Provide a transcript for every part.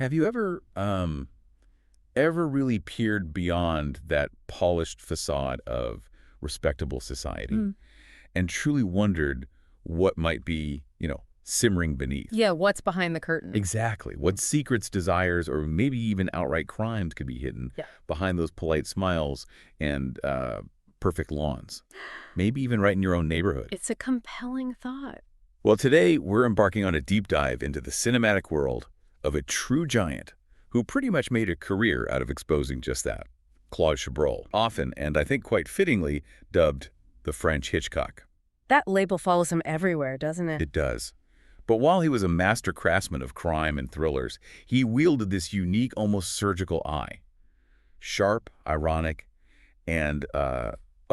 Have you ever really peered beyond that polished facade of respectable society and truly wondered what might be, simmering beneath? Yeah, what's behind the curtain? Exactly. What secrets, desires, or maybe even outright crimes could be hidden Yeah. behind those polite smiles and perfect lawns? Maybe even right in your own neighborhood. It's a compelling thought. Well, today we're embarking on a deep dive into the cinematic world of a true giant who pretty much made a career out of exposing just that. Claude Chabrol, often, and I think quite fittingly, dubbed the French Hitchcock. That label follows him everywhere, doesn't it? It does. But while he was a master craftsman of crime and thrillers, he wielded this unique, almost surgical eye. Sharp, ironic, and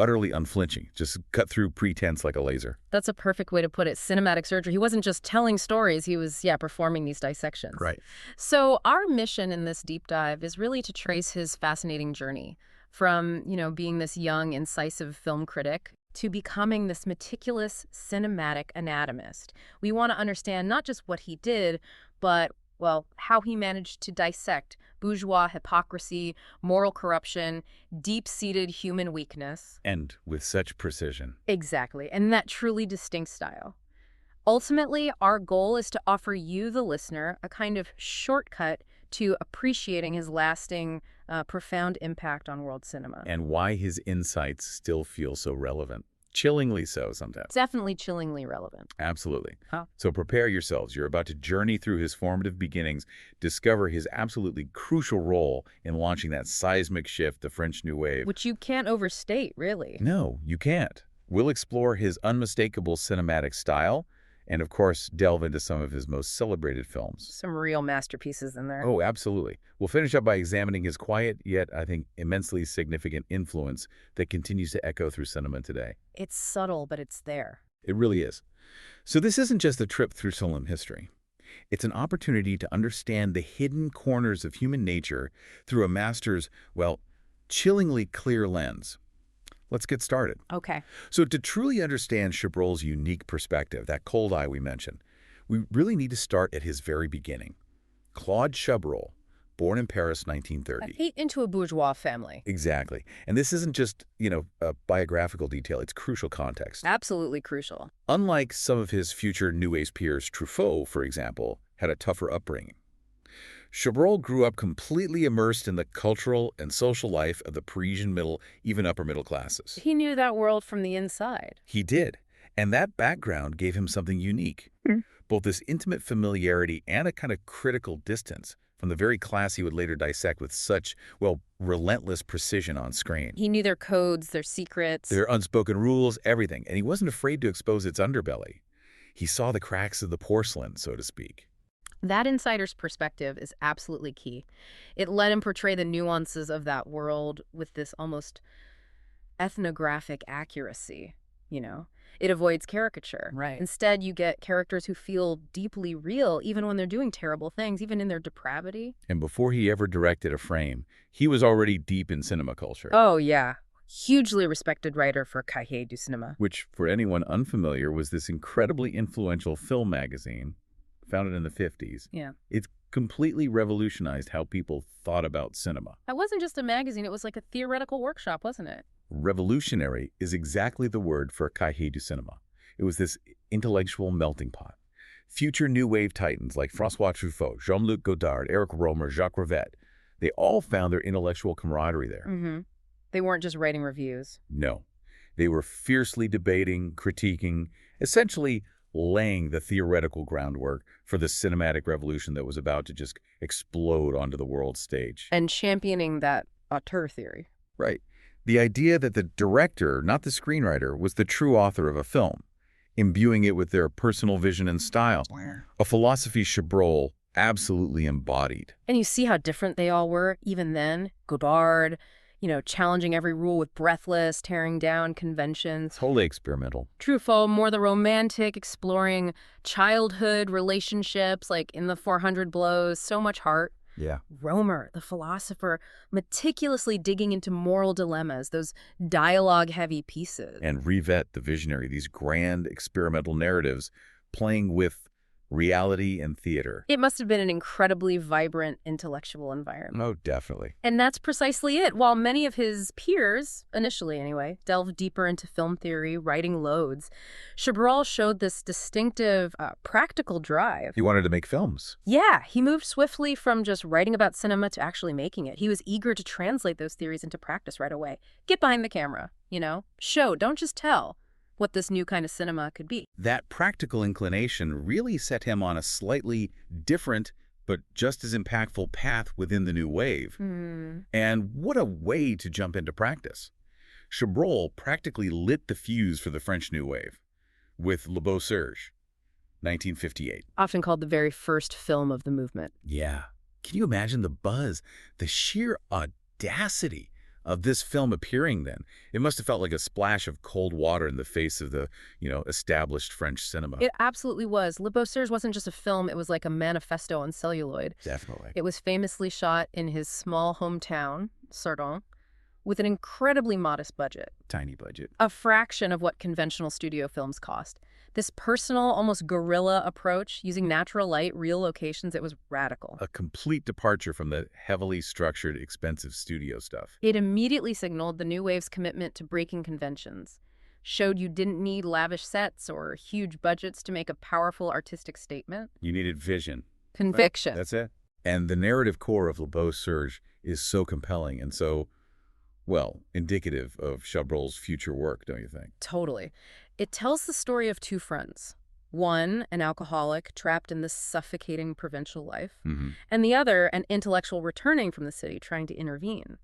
utterly unflinching. Just cut through pretense like a laser. That's a perfect way to put it. Cinematic surgery. He wasn't just telling stories. He was, performing these dissections. Right. So our mission in this deep dive is really to trace his fascinating journey from, being this young, incisive film critic to becoming this meticulous cinematic anatomist. We want to understand not just what he did, but, how he managed to dissect bourgeois hypocrisy, moral corruption, deep-seated human weakness. And with such precision. Exactly, and that truly distinct style. Ultimately, our goal is to offer you, the listener, a kind of shortcut to appreciating his lasting, profound impact on world cinema. And why his insights still feel so relevant. Chillingly so sometimes. Definitely chillingly relevant. Absolutely. Huh? So prepare yourselves. You're about to journey through his formative beginnings, discover his absolutely crucial role in launching that seismic shift, the French New Wave. Which you can't overstate, really. No, you can't. We'll explore his unmistakable cinematic style and, of course, delve into some of his most celebrated films. Some real masterpieces in there. Oh, absolutely. We'll finish up by examining his quiet, yet, I think, immensely significant influence that continues to echo through cinema today. It's subtle, but it's there. It really is. So this isn't just a trip through film history. It's an opportunity to understand the hidden corners of human nature through a master's, chillingly clear lens. Let's get started. Okay. So to truly understand Chabrol's unique perspective, that cold eye we mentioned, we really need to start at his very beginning. Claude Chabrol, born in Paris, 1930. Into a bourgeois family. Exactly. And this isn't just, a biographical detail. It's crucial context. Absolutely crucial. Unlike some of his future New Age peers, Truffaut, for example, had a tougher upbringing. Chabrol grew up completely immersed in the cultural and social life of the Parisian middle, even upper middle classes. He knew that world from the inside. He did. And that background gave him something unique. Both this intimate familiarity and a kind of critical distance from the very class he would later dissect with such, relentless precision on screen. He knew their codes, their secrets. Their unspoken rules, everything. And he wasn't afraid to expose its underbelly. He saw the cracks of the porcelain, so to speak. That insider's perspective is absolutely key. It let him portray the nuances of that world with this almost ethnographic accuracy, It avoids caricature. Right. Instead, you get characters who feel deeply real, even when they're doing terrible things, even in their depravity. And before he ever directed a frame, he was already deep in cinema culture. Oh, yeah. Hugely respected writer for Cahiers du cinéma. Which, for anyone unfamiliar, was this incredibly influential film magazine founded in the 50s. Yeah. It's completely revolutionized how people thought about cinema. That wasn't just a magazine. It was like a theoretical workshop, wasn't it? Revolutionary is exactly the word for Cahiers du cinéma. It was this intellectual melting pot. Future new wave titans like François Truffaut, Jean-Luc Godard, Eric Rohmer, Jacques Rivette, they all found their intellectual camaraderie there. Mm-hmm. They weren't just writing reviews. No. They were fiercely debating, critiquing, essentially laying the theoretical groundwork for the cinematic revolution that was about to just explode onto the world stage. And championing that auteur theory. Right. The idea that the director, not the screenwriter, was the true author of a film, imbuing it with their personal vision and style. A philosophy Chabrol absolutely embodied. And you see how different they all were, even then. Godard, challenging every rule with Breathless, tearing down conventions. Totally experimental. Truffaut, more the romantic, exploring childhood relationships, like in the 400 Blows, so much heart. Yeah. Rohmer, the philosopher, meticulously digging into moral dilemmas, those dialogue-heavy pieces. And Rivette, the visionary, these grand experimental narratives playing with reality and theater. It must have been an incredibly vibrant intellectual environment. Oh, definitely. And that's precisely it. While many of his peers, initially anyway, delved deeper into film theory, writing loads, Chabrol showed this distinctive, practical drive. He wanted to make films. Yeah, he moved swiftly from just writing about cinema to actually making it. He was eager to translate those theories into practice right away. Get behind the camera, show, don't just tell what this new kind of cinema could be. That practical inclination really set him on a slightly different but just as impactful path within the new wave. And what a way to jump into practice. Chabrol practically lit the fuse for the French New Wave with Beau Serge, 1958. Often called the very first film of the movement. Yeah. Can you imagine the buzz, the sheer audacity of this film appearing then? It must have felt like a splash of cold water in the face of the, established French cinema. It absolutely was. Le Beau Serge wasn't just a film, it was like a manifesto on celluloid. Definitely. It was famously shot in his small hometown, Sardon, with an incredibly modest budget. Tiny budget. A fraction of what conventional studio films cost. This personal, almost guerrilla approach, using natural light, real locations, it was radical. A complete departure from the heavily structured, expensive studio stuff. It immediately signaled the New Wave's commitment to breaking conventions, showed you didn't need lavish sets or huge budgets to make a powerful artistic statement. You needed vision. Conviction. That's it. And the narrative core of Le Beau Serge is so compelling and so, well, indicative of Chabrol's future work, don't you think? Totally. It tells the story of two friends. One, an alcoholic trapped in this suffocating provincial life, and the other, an intellectual returning from the city trying to intervene.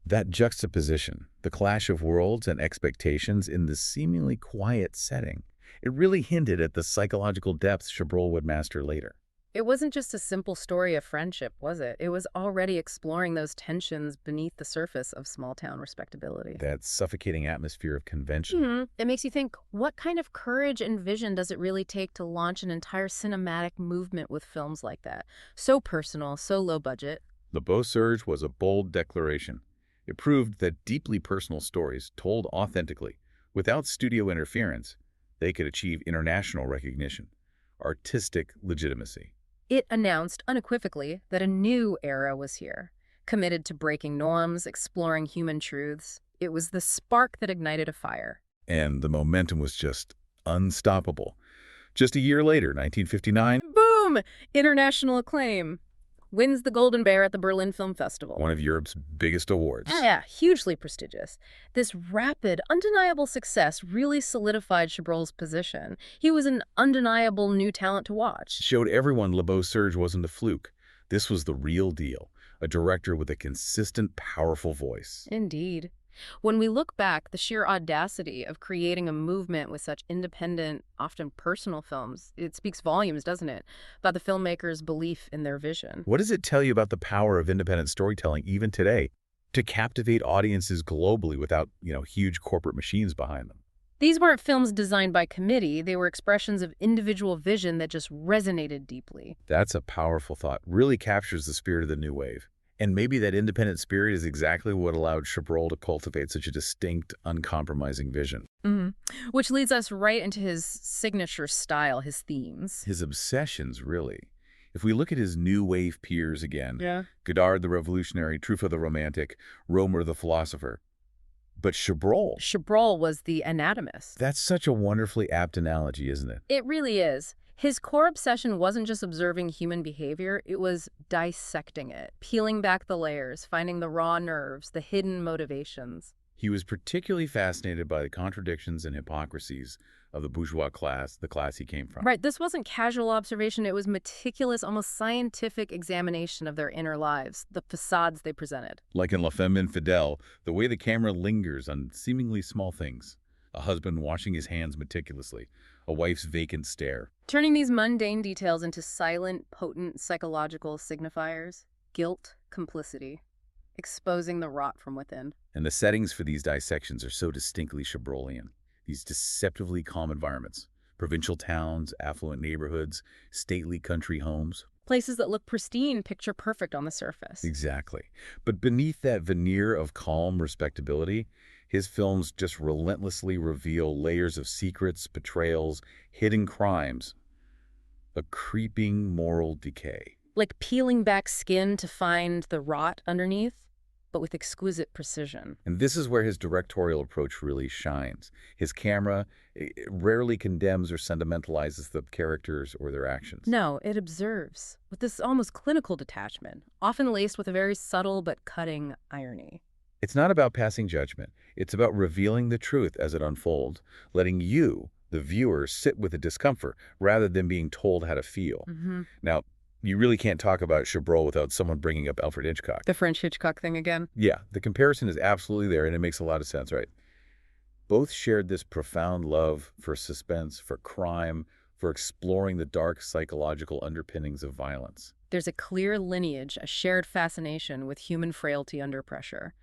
That juxtaposition, the clash of worlds and expectations in this seemingly quiet setting, it really hinted at the psychological depths Chabrol would master later. It wasn't just a simple story of friendship, was it? It was already exploring those tensions beneath the surface of small-town respectability. That suffocating atmosphere of convention. It makes you think, what kind of courage and vision does it really take to launch an entire cinematic movement with films like that? So personal, so low budget. Le Beau Serge was a bold declaration. It proved that deeply personal stories, told authentically, without studio interference, they could achieve international recognition, artistic legitimacy. It announced unequivocally that a new era was here, committed to breaking norms, exploring human truths. It was the spark that ignited a fire. And the momentum was just unstoppable. Just a year later, 1959, Boom! International acclaim. Wins the Golden Bear at the Berlin Film Festival. one of Europe's biggest awards. Yeah, hugely prestigious. This rapid, undeniable success really solidified Chabrol's position. He was an undeniable new talent to watch. Showed everyone Le Beau Serge wasn't a fluke. This was the real deal, a director with a consistent, powerful voice. Indeed. When we look back, the sheer audacity of creating a movement with such independent, often personal films, it speaks volumes, doesn't it, about the filmmakers' belief in their vision. What does it tell you about the power of independent storytelling even today to captivate audiences globally without, huge corporate machines behind them? These weren't films designed by committee. They were expressions of individual vision that just resonated deeply. That's a powerful thought. Really captures the spirit of the new wave. And maybe that independent spirit is exactly what allowed Chabrol to cultivate such a distinct, uncompromising vision. Which leads us right into his signature style, his themes. His obsessions, really. If we look at his new wave peers again, Yeah. Godard the revolutionary, Truffaut the romantic, Romer the philosopher. But Chabrol, Chabrol was the anatomist. that's such a wonderfully apt analogy, isn't it? It really is. His core obsession wasn't just observing human behavior, it was dissecting it, peeling back the layers, finding the raw nerves, the hidden motivations. He was particularly fascinated by the contradictions and hypocrisies of the bourgeois class, the class he came from. Right, this wasn't casual observation, it was meticulous, almost scientific examination of their inner lives, the facades they presented. Like in La Femme Infidèle, the way the camera lingers on seemingly small things. A husband washing his hands meticulously, a wife's vacant stare. Turning these mundane details into silent, potent psychological signifiers, guilt, complicity, exposing the rot from within. And the settings for these dissections are so distinctly Chabrolian. These deceptively calm environments. Provincial towns, affluent neighborhoods, stately country homes. Places that look pristine, picture perfect on the surface. Exactly. But beneath that veneer of calm respectability, his films just relentlessly reveal layers of secrets, betrayals, hidden crimes. A creeping moral decay. Like peeling back skin to find the rot underneath, but with exquisite precision. And this is where his directorial approach really shines. His camera rarely condemns or sentimentalizes the characters or their actions. No, it observes, with this almost clinical detachment, often laced with a very subtle but cutting irony. It's not about passing judgment. It's about revealing the truth as it unfolds, letting you, the viewer, sit with the discomfort rather than being told how to feel. Now, you really can't talk about Chabrol without someone bringing up Alfred Hitchcock. The French Hitchcock thing again? Yeah, the comparison is absolutely there, and it makes a lot of sense, right? Both shared this profound love for suspense, for crime, for exploring the dark psychological underpinnings of violence. There's a clear lineage, a shared fascination with human frailty under pressure.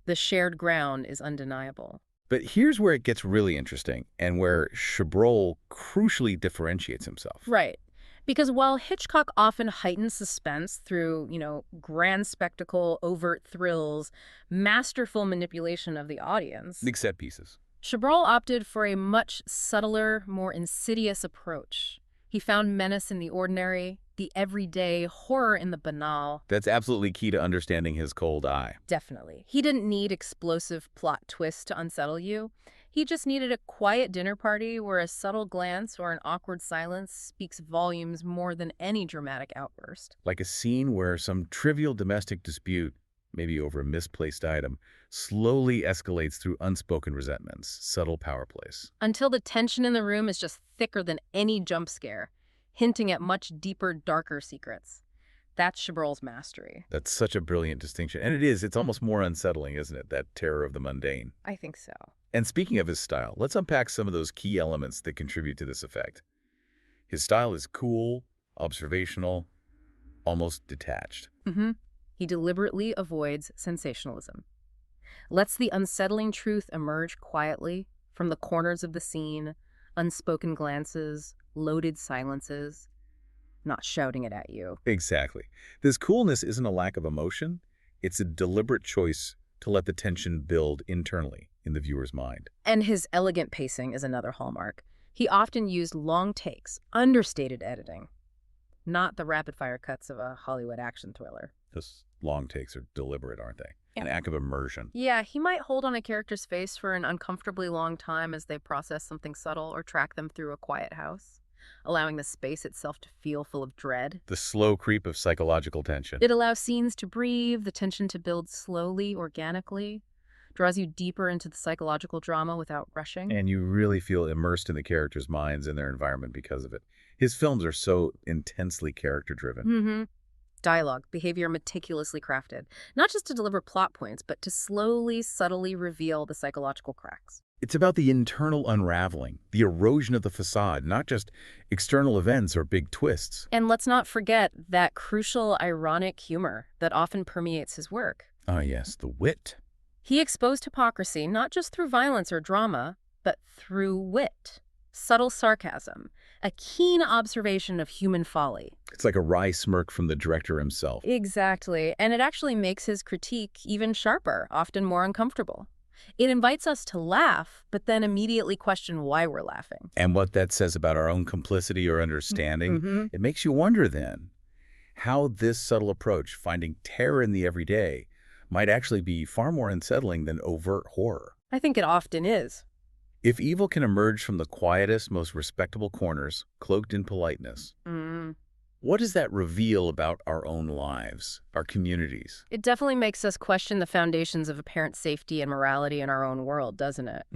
The shared ground is undeniable. But here's where it gets really interesting, and where Chabrol crucially differentiates himself. Right. Because while Hitchcock often heightens suspense through, grand spectacle, overt thrills, masterful manipulation of the audience, Big set pieces. Chabrol opted for a much subtler, more insidious approach. He found menace in the ordinary, the everyday, horror in the banal. That's absolutely key to understanding his cold eye. Definitely. He didn't need explosive plot twists to unsettle you. He just needed a quiet dinner party where a subtle glance or an awkward silence speaks volumes more than any dramatic outburst. Like a scene where some trivial domestic dispute, maybe over a misplaced item, slowly escalates through unspoken resentments, subtle power plays. Until the tension in the room is just thicker than any jump scare, hinting at much deeper, darker secrets. That's Chabrol's mastery. That's such a brilliant distinction. And it is. It's almost more unsettling, isn't it? That terror of the mundane. I think so. And speaking of his style, let's unpack some of those key elements that contribute to this effect. His style is cool, observational, almost detached. He deliberately avoids sensationalism. Lets the unsettling truth emerge quietly from the corners of the scene, unspoken glances, loaded silences, not shouting it at you. Exactly. This coolness isn't a lack of emotion. It's a deliberate choice to let the tension build internally in the viewer's mind. And his elegant pacing is another hallmark. He often used long takes, understated editing, not the rapid-fire cuts of a Hollywood action thriller. Those long takes are deliberate, aren't they? An act of immersion. Yeah, he might hold on a character's face for an uncomfortably long time as they process something subtle or track them through a quiet house, allowing the space itself to feel full of dread. The slow creep of psychological tension. It allows scenes to breathe, the tension to build slowly, organically, draws you deeper into the psychological drama without rushing. And you really feel immersed in the characters' minds and their environment because of it. His films are so intensely character-driven. Dialogue, behavior meticulously crafted, not just to deliver plot points, but to slowly, subtly reveal the psychological cracks. It's about the internal unraveling, the erosion of the facade, not just external events or big twists. And let's not forget that crucial ironic humor that often permeates his work. Ah, yes, the wit. He exposed hypocrisy not just through violence or drama, but through wit, subtle sarcasm, a keen observation of human folly. It's like a wry smirk from the director himself. Exactly, and it actually makes his critique even sharper, often more uncomfortable. It invites us to laugh, but then immediately question why we're laughing. And what that says about our own complicity or understanding, it makes you wonder then how this subtle approach, finding terror in the everyday, might actually be far more unsettling than overt horror. I think it often is. If evil can emerge from the quietest, most respectable corners, cloaked in politeness, what does that reveal about our own lives, our communities? It definitely makes us question the foundations of apparent safety and morality in our own world, doesn't it?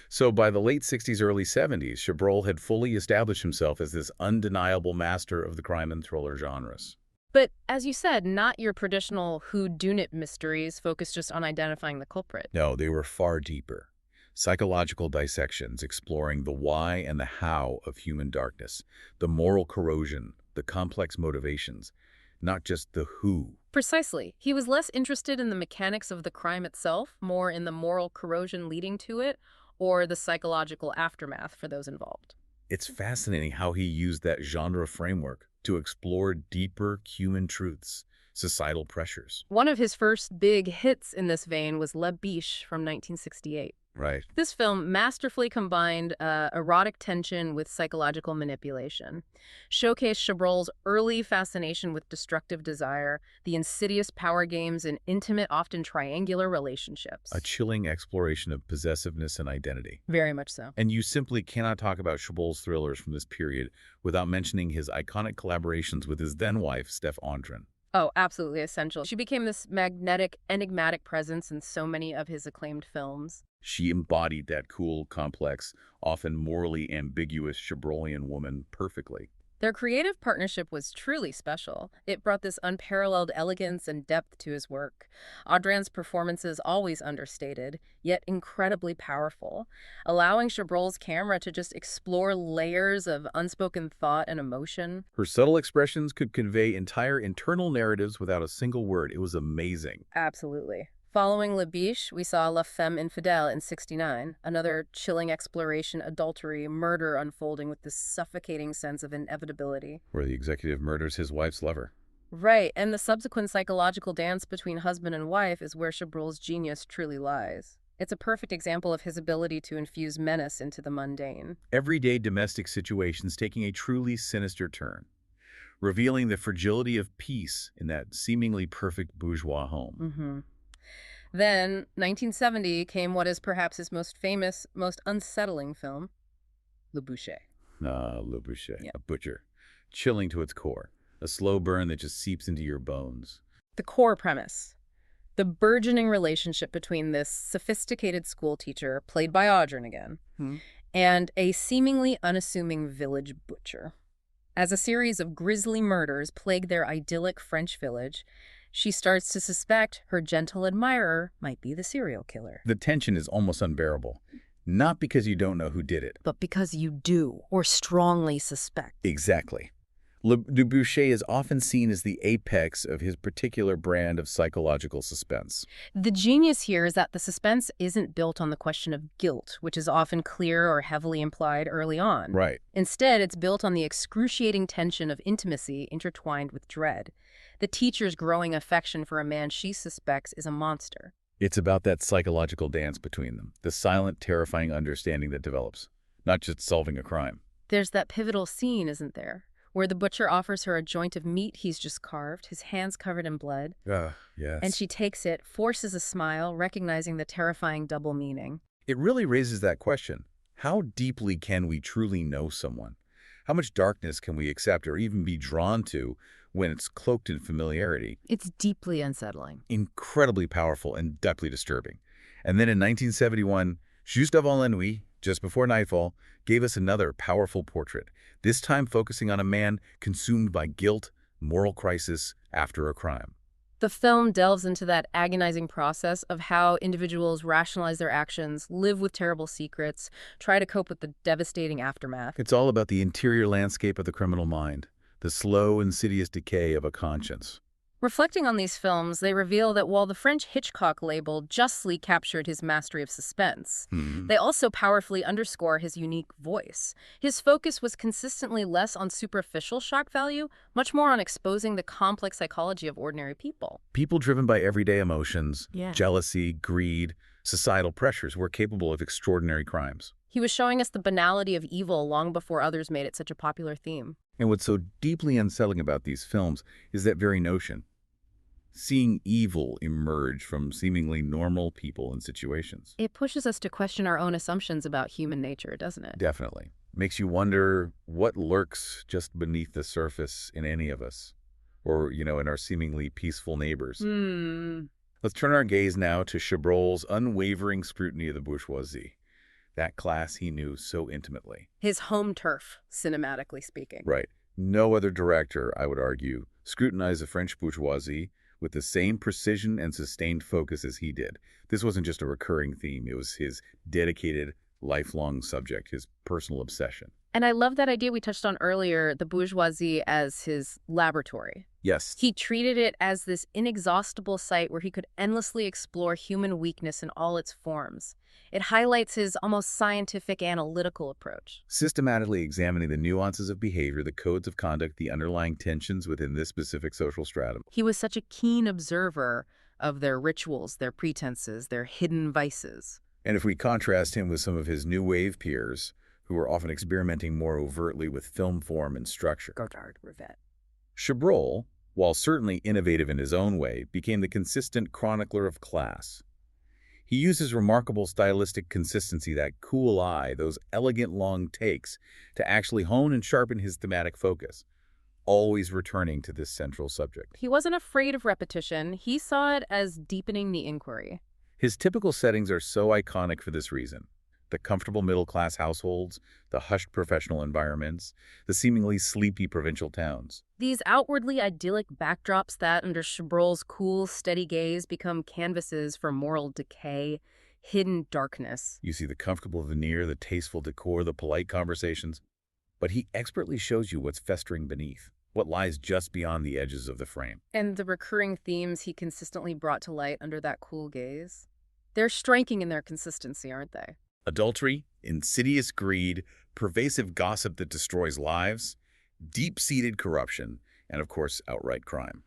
So by the late 60s, early 70s, Chabrol had fully established himself as this undeniable master of the crime and thriller genres. But as you said, not your traditional whodunit mysteries focused just on identifying the culprit. No, they were far deeper. Psychological dissections exploring the why and the how of human darkness, the moral corrosion, the complex motivations, not just the who. Precisely. He was less interested in the mechanics of the crime itself, more in the moral corrosion leading to it, or the psychological aftermath for those involved. It's fascinating how he used that genre framework to explore deeper human truths, societal pressures. One of his first big hits in this vein was Le Biche from 1968. Right. This film masterfully combined erotic tension with psychological manipulation, showcased Chabrol's early fascination with destructive desire, the insidious power games, and intimate, often triangular relationships. A chilling exploration of possessiveness and identity. Very much so. And you simply cannot talk about Chabrol's thrillers from this period without mentioning his iconic collaborations with his then-wife, Steph Andren. Oh, absolutely essential. She became this magnetic, enigmatic presence in so many of his acclaimed films. She embodied that cool, complex, often morally ambiguous Chabrolian woman perfectly. Their creative partnership was truly special. It brought this unparalleled elegance and depth to his work. Audran's performances always understated, yet incredibly powerful, allowing Chabrol's camera to just explore layers of unspoken thought and emotion. Her subtle expressions could convey entire internal narratives without a single word. It was amazing. Absolutely. Following Le Biche, we saw La Femme Infidèle in '69, another chilling exploration, adultery, murder unfolding with this suffocating sense of inevitability. Where the executive murders his wife's lover. Right, and the subsequent psychological dance between husband and wife is where Chabrol's genius truly lies. It's a perfect example of his ability to infuse menace into the mundane. Everyday domestic situations taking a truly sinister turn, revealing the fragility of peace in that seemingly perfect bourgeois home. Then, 1970, came what is perhaps his most famous, most unsettling film, Le Boucher. Le Boucher, Yeah. a butcher. Chilling to its core. A slow burn that just seeps into your bones. The core premise: the burgeoning relationship between this sophisticated school teacher, played by Audran again, and a seemingly unassuming village butcher. As a series of grisly murders plague their idyllic French village, she starts to suspect her gentle admirer might be the serial killer. The tension is almost unbearable. Not because you don't know who did it. But because you do, or strongly suspect. Exactly. Le Boucher is often seen as the apex of his particular brand of psychological suspense. The genius here is that the suspense isn't built on the question of guilt, which is often clear or heavily implied early on. Right. Instead, it's built on the excruciating tension of intimacy intertwined with dread. The teacher's growing affection for a man she suspects is a monster. It's about that psychological dance between them, the silent, terrifying understanding that develops, not just solving a crime. There's that pivotal scene, isn't there, where the butcher offers her a joint of meat he's just carved, his hands covered in blood. Yes. And she takes it, forces a smile, recognizing the terrifying double meaning. It really raises that question. How deeply can we truly know someone? How much darkness can we accept or even be drawn to when it's cloaked in familiarity? It's deeply unsettling. Incredibly powerful and deeply disturbing. And then in 1971, Juste avant la nuit, just before nightfall, gave us another powerful portrait, this time focusing on a man consumed by guilt, moral crisis after a crime. The film delves into that agonizing process of how individuals rationalize their actions, live with terrible secrets, try to cope with the devastating aftermath. It's all about the interior landscape of the criminal mind, the slow, insidious decay of a conscience. Reflecting on these films, they reveal that while the French Hitchcock label justly captured his mastery of suspense, they also powerfully underscore his unique voice. His focus was consistently less on superficial shock value, much more on exposing the complex psychology of ordinary people. People driven by everyday emotions, Yeah. jealousy, greed, societal pressures were capable of extraordinary crimes. He was showing us the banality of evil long before others made it such a popular theme. And what's so deeply unsettling about these films is that very notion. Seeing evil emerge from seemingly normal people and situations. It pushes us to question our own assumptions about human nature, doesn't it? Definitely. Makes you wonder what lurks just beneath the surface in any of us, or, in our seemingly peaceful neighbors. Let's turn our gaze now to Chabrol's unwavering scrutiny of the bourgeoisie, that class he knew so intimately. His home turf, cinematically speaking. Right. No other director, I would argue, scrutinized the French bourgeoisie with the same precision and sustained focus as he did. This wasn't just a recurring theme. It was his dedicated, lifelong subject, his personal obsession. And I love that idea we touched on earlier, the bourgeoisie as his laboratory. Yes. He treated it as this inexhaustible site where he could endlessly explore human weakness in all its forms. It highlights his almost scientific, analytical approach. Systematically examining the nuances of behavior, the codes of conduct, the underlying tensions within this specific social stratum. He was such a keen observer of their rituals, their pretenses, their hidden vices. And if we contrast him with some of his new wave peers, who were often experimenting more overtly with film form and structure, Godard, Rivette. Chabrol, while certainly innovative in his own way, became the consistent chronicler of class. He uses remarkable stylistic consistency, that cool eye, those elegant long takes, to actually hone and sharpen his thematic focus, always returning to this central subject. He wasn't afraid of repetition. He saw it as deepening the inquiry. His typical settings are so iconic for this reason. The comfortable middle-class households, the hushed professional environments, the seemingly sleepy provincial towns. These outwardly idyllic backdrops that, under Chabrol's cool, steady gaze, become canvases for moral decay, hidden darkness. You see the comfortable veneer, the tasteful decor, the polite conversations. But he expertly shows you what's festering beneath, what lies just beyond the edges of the frame. And the recurring themes he consistently brought to light under that cool gaze? They're striking in their consistency, aren't they? Adultery, insidious greed, pervasive gossip that destroys lives, deep-seated corruption, and of course, outright crime.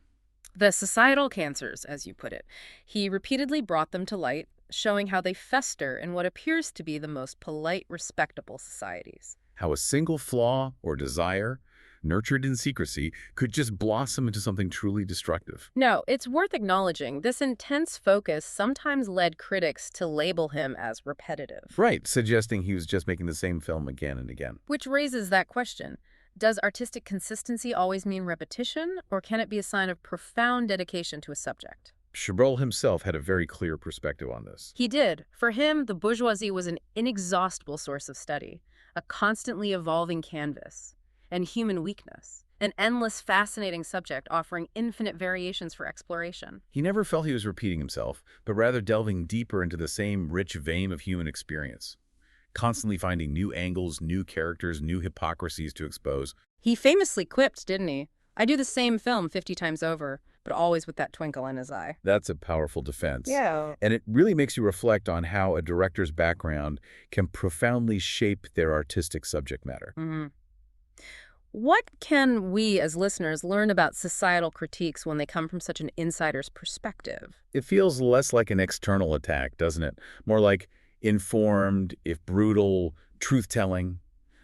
The societal cancers, as you put it. He repeatedly brought them to light, showing how they fester in what appears to be the most polite, respectable societies. How a single flaw or desire, nurtured in secrecy, could just blossom into something truly destructive. No, it's worth acknowledging this intense focus sometimes led critics to label him as repetitive. Right, suggesting he was just making the same film again and again. Which raises that question. Does artistic consistency always mean repetition, or can it be a sign of profound dedication to a subject? Chabrol himself had a very clear perspective on this. He did. For him, the bourgeoisie was an inexhaustible source of study, a constantly evolving canvas, and human weakness, an endless, fascinating subject offering infinite variations for exploration. He never felt he was repeating himself, but rather delving deeper into the same rich vein of human experience, constantly finding new angles, new characters, new hypocrisies to expose. He famously quipped, didn't he? I do the same film 50 times over, but always with that twinkle in his eye. That's a powerful defense. Yeah. And it really makes you reflect on how a director's background can profoundly shape their artistic subject matter. Mm-hmm. What can we as listeners learn about societal critiques when they come from such an insider's perspective? It feels less like an external attack, doesn't it? More like informed, if brutal, truth-telling.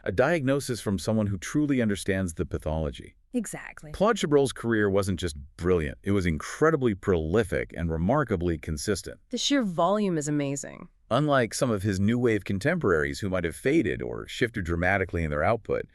A diagnosis from someone who truly understands the pathology. Exactly. Claude Chabrol's career wasn't just brilliant. It was incredibly prolific and remarkably consistent. The sheer volume is amazing. Unlike some of his new wave contemporaries who might have faded or shifted dramatically in their output,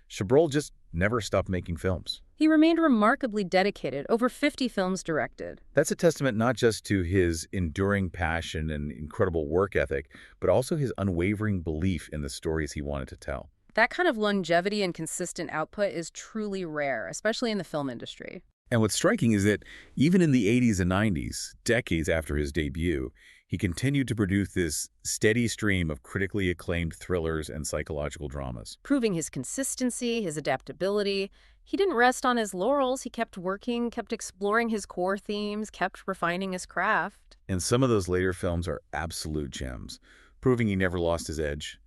Chabrol just never stopped making films. He remained remarkably dedicated, over 50 films directed. That's a testament not just to his enduring passion and incredible work ethic, but also his unwavering belief in the stories he wanted to tell. That kind of longevity and consistent output is truly rare, especially in the film industry. And what's striking is that even in the 80s and 90s, decades after his debut, he continued to produce this steady stream of critically acclaimed thrillers and psychological dramas. Proving his consistency, his adaptability. He didn't rest on his laurels. He kept working, kept exploring his core themes, kept refining his craft. And some of those later films are absolute gems, proving he never lost his edge.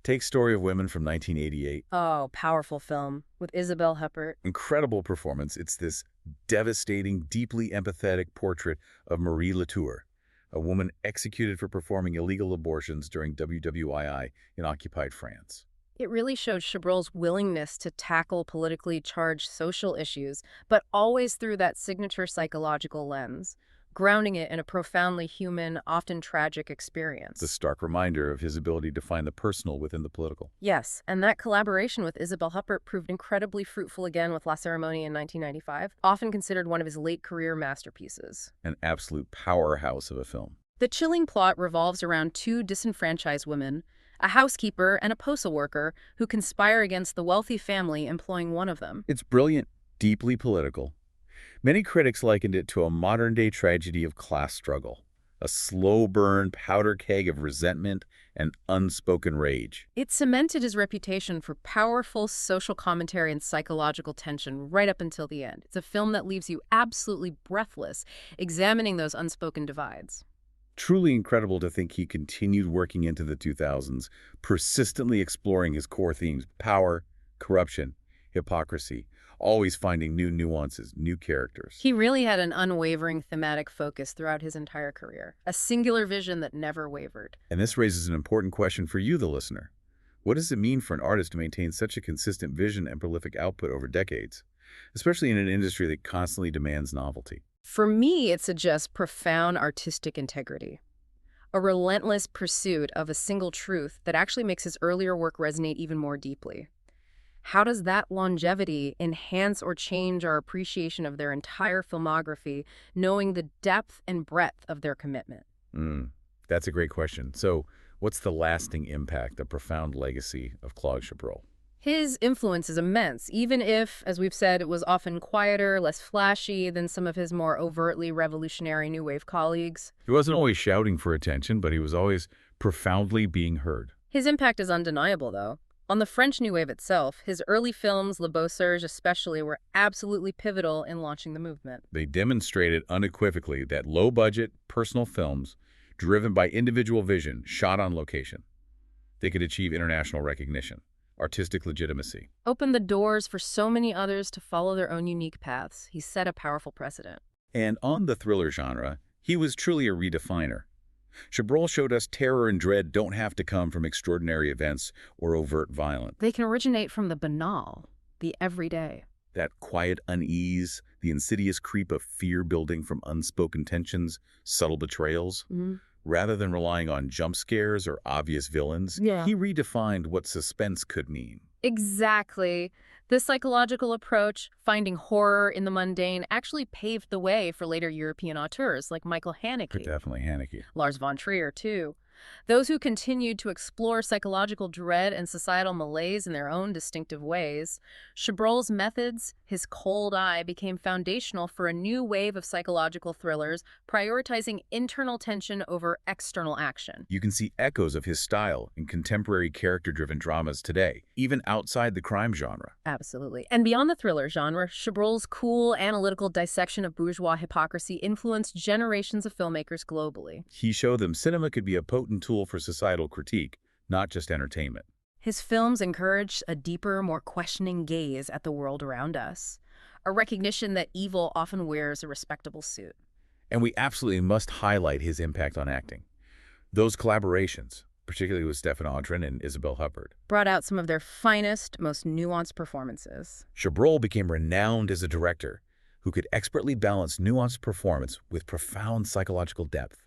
Take Story of Women from 1988. Oh, powerful film with Isabelle Huppert. Incredible performance. It's this devastating, deeply empathetic portrait of Marie Latour, a woman executed for performing illegal abortions during WWII in occupied France. It really showed Chabrol's willingness to tackle politically charged social issues, but always through that signature psychological lens, grounding it in a profoundly human, often tragic experience. The stark reminder of his ability to find the personal within the political. Yes, and that collaboration with Isabelle Huppert proved incredibly fruitful again with La Cérémonie in 1995, often considered one of his late career masterpieces. An absolute powerhouse of a film. The chilling plot revolves around two disenfranchised women, a housekeeper and a postal worker, who conspire against the wealthy family employing one of them. It's brilliant, deeply political. Many critics likened it to a modern-day tragedy of class struggle, a slow-burn powder keg of resentment and unspoken rage. It cemented his reputation for powerful social commentary and psychological tension right up until the end. It's a film that leaves you absolutely breathless, examining those unspoken divides. Truly incredible to think he continued working into the 2000s, persistently exploring his core themes: power, corruption, hypocrisy, always finding new nuances, new characters. He really had an unwavering thematic focus throughout his entire career, a singular vision that never wavered. And this raises an important question for you, the listener. What does it mean for an artist to maintain such a consistent vision and prolific output over decades, especially in an industry that constantly demands novelty? For me, it suggests profound artistic integrity, a relentless pursuit of a single truth that actually makes his earlier work resonate even more deeply. How does that longevity enhance or change our appreciation of their entire filmography, knowing the depth and breadth of their commitment? That's a great question. So, what's the lasting impact, the profound legacy of Claude Chabrol? His influence is immense, even if, as we've said, it was often quieter, less flashy than some of his more overtly revolutionary New Wave colleagues. He wasn't always shouting for attention, but he was always profoundly being heard. His impact is undeniable, though. On the French New Wave itself, his early films, Beau Serge especially, were absolutely pivotal in launching the movement. They demonstrated unequivocally that low-budget, personal films, driven by individual vision, shot on location, they could achieve international recognition, artistic legitimacy. Opened the doors for so many others to follow their own unique paths. He set a powerful precedent. And on the thriller genre, he was truly a redefiner. Chabrol showed us terror and dread don't have to come from extraordinary events or overt violence. They can originate from the banal, the everyday. That quiet unease, the insidious creep of fear building from unspoken tensions, subtle betrayals. Rather than relying on jump scares or obvious villains, he redefined what suspense could mean. Exactly. This psychological approach, finding horror in the mundane, actually paved the way for later European auteurs like Michael Haneke. Definitely Haneke. Lars von Trier, too. Those who continued to explore psychological dread and societal malaise in their own distinctive ways. Chabrol's methods, his cold eye, became foundational for a new wave of psychological thrillers, prioritizing internal tension over external action. You can see echoes of his style in contemporary character-driven dramas today, even outside the crime genre. Absolutely. And beyond the thriller genre, Chabrol's cool, analytical dissection of bourgeois hypocrisy influenced generations of filmmakers globally. He showed them cinema could be a potent tool for societal critique, not just entertainment. His films encouraged a deeper, more questioning gaze at the world around us, a recognition that evil often wears a respectable suit. And we absolutely must highlight his impact on acting. Those collaborations, particularly with Stephen Audran and Isabelle Huppert, brought out some of their finest, most nuanced performances. Chabrol became renowned as a director who could expertly balance nuanced performance with profound psychological depth,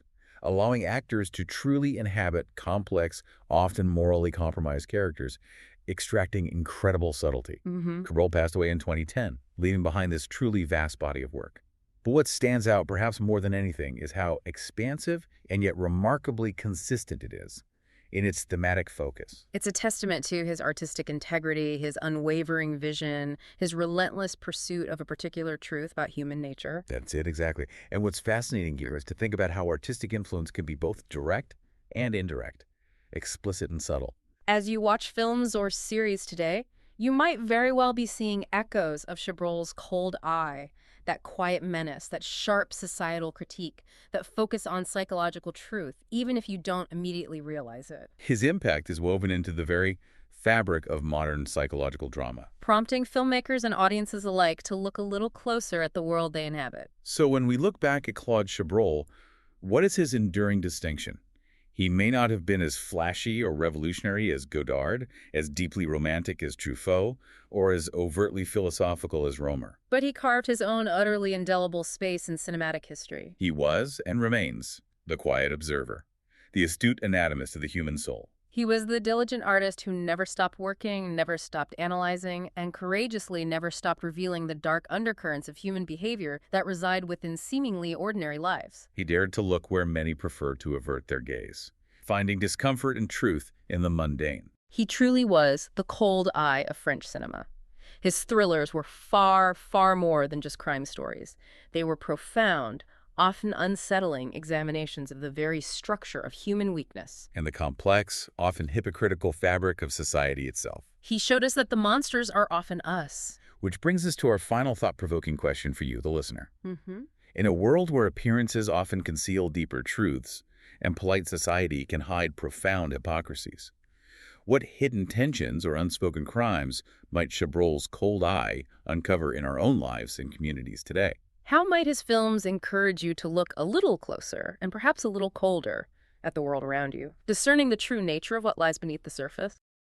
allowing actors to truly inhabit complex, often morally compromised characters, extracting incredible subtlety. Chabrol passed away in 2010, leaving behind this truly vast body of work. But what stands out perhaps more than anything is how expansive and yet remarkably consistent it is in its thematic focus. It's a testament to his artistic integrity, his unwavering vision, his relentless pursuit of a particular truth about human nature. That's it, exactly. And what's fascinating here is to think about how artistic influence can be both direct and indirect, explicit and subtle. As you watch films or series today, you might very well be seeing echoes of Chabrol's cold eye, that quiet menace, that sharp societal critique, that focus on psychological truth, even if you don't immediately realize it. His impact is woven into the very fabric of modern psychological drama, prompting filmmakers and audiences alike to look a little closer at the world they inhabit. So when we look back at Claude Chabrol, what is his enduring distinction? He may not have been as flashy or revolutionary as Godard, as deeply romantic as Truffaut, or as overtly philosophical as Romer. But he carved his own utterly indelible space in cinematic history. He was, and remains, the quiet observer, the astute anatomist of the human soul. He was the diligent artist who never stopped working, never stopped analyzing, and courageously never stopped revealing the dark undercurrents of human behavior that reside within seemingly ordinary lives. He dared to look where many prefer to avert their gaze, finding discomfort and truth in the mundane. He truly was the cold eye of French cinema. His thrillers were far, far more than just crime stories. They were profound, often unsettling examinations of the very structure of human weakness. And the complex, often hypocritical fabric of society itself. He showed us that the monsters are often us. Which brings us to our final thought-provoking question for you, the listener. In a world where appearances often conceal deeper truths, and polite society can hide profound hypocrisies, What hidden tensions or unspoken crimes might Chabrol's cold eye uncover in our own lives and communities today? How might his films encourage you to look a little closer and perhaps a little colder at the world around you, discerning the true nature of what lies beneath the surface?